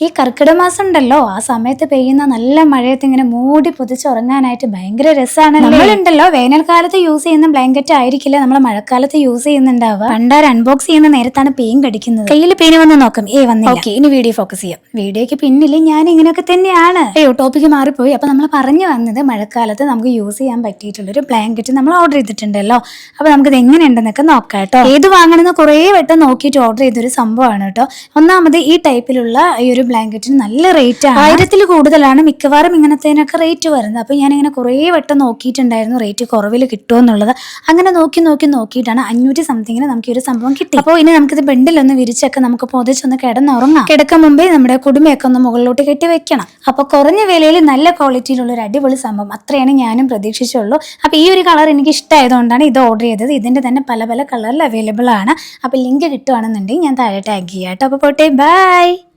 ഈ കർക്കിടക മാസം ഉണ്ടല്ലോ, ആ സമയത്ത് പെയ്യുന്ന നല്ല മഴയത്ത് ഇങ്ങനെ മൂടി പൊതിച്ചുറങ്ങാനായിട്ട് ഭയങ്കര രസമാണ്. നമ്മളുണ്ടല്ലോ വേനൽക്കാലത്ത് യൂസ് ചെയ്യുന്ന ബ്ലാങ്കറ്റ് ആയിരിക്കില്ല നമ്മൾ മഴക്കാലത്ത് യൂസ് ചെയ്യുന്നുണ്ടാവുക. പണ്ടാർ അൺബോക്സ് ചെയ്യുന്ന നേരത്താണ് പെയിൻ കടിക്കുന്നത്. കയ്യിൽ പെയിൻ വന്ന് നോക്കാം, വന്നില്ല. ഓക്കെ, ഇനി വീഡിയോ ഫോക്കസ് ചെയ്യാം. വീഡിയോക്ക് പിന്നിൽ ഞാൻ ഇങ്ങനെയൊക്കെ തന്നെയാണ്. ടോപ്പിക്ക് മാറിപ്പോയി. അപ്പൊ നമ്മൾ പറഞ്ഞു വന്നത് മഴക്കാലത്ത് നമുക്ക് യൂസ് ചെയ്യാൻ പറ്റിയിട്ടുള്ള ഒരു ബ്ലാങ്കറ്റ് നമ്മൾ ഓർഡർ ചെയ്തിട്ടുണ്ടല്ലോ. അപ്പൊ നമുക്കിത് എങ്ങനെയുണ്ടെന്നൊക്കെ നോക്കാം കേട്ടോ. ഏത് വാങ്ങണമെന്ന് കുറേ വട്ടം നോക്കിയിട്ട് ഓർഡർ ചെയ്തൊരു സംഭവമാണ് കേട്ടോ. ഒന്നാമത് ഈ ടൈപ്പിലുള്ള ഈ ഒരു ബ്ലാങ്കറ്റിന് നല്ല റേറ്റ് ആണ്. 1000 കൂടുതലാണ് മിക്കവാറും ഇങ്ങനത്തേനൊക്കെ റേറ്റ് വരുന്നത്. അപ്പൊ ഞാൻ ഇങ്ങനെ കുറേ വട്ടം നോക്കിയിട്ടുണ്ടായിരുന്നു റേറ്റ് കുറവിൽ കിട്ടുമോ എന്നുള്ളത്. അങ്ങനെ നോക്കിയിട്ടാണ് 500 സംതിങ്ങിന് നമുക്ക് ഈ ഒരു സംഭവം കിട്ടി. അപ്പോൾ ഇനി നമുക്കിത് ബെഡിലൊന്ന് വിരിച്ചൊക്കെ നമുക്ക് പൊതിച്ചൊന്ന് കിടന്നുറങ്ങാം. കിടക്കാൻ മുമ്പേ നമ്മുടെ കുടുംബയൊക്കെ ഒന്ന് മുകളിലോട്ട് കെട്ടി വെക്കണം. അപ്പൊ കുറഞ്ഞ വിലയിൽ നല്ല ക്വാളിറ്റിയിലുള്ള ഒരു അടിപൊളി സംഭവം, അത്രയാണ് ഞാനും പ്രതീക്ഷിച്ചുള്ളൂ. അപ്പൊ ഈ ഒരു കളർ എനിക്ക് ഇഷ്ടമായതുകൊണ്ടാണ് ഇത് ഓർഡർ ചെയ്തത്. ഇതിന്റെ തന്നെ പല പല കളറിൽ അവൈലബിൾ ആണ്. അപ്പൊ ലിങ്ക് കിട്ടുവാണെന്നുണ്ടെങ്കിൽ ഞാൻ താഴെ ടാഗ് ചെയ്യാം കേട്ടോ. അപ്പൊ പോട്ടെ, ബൈ.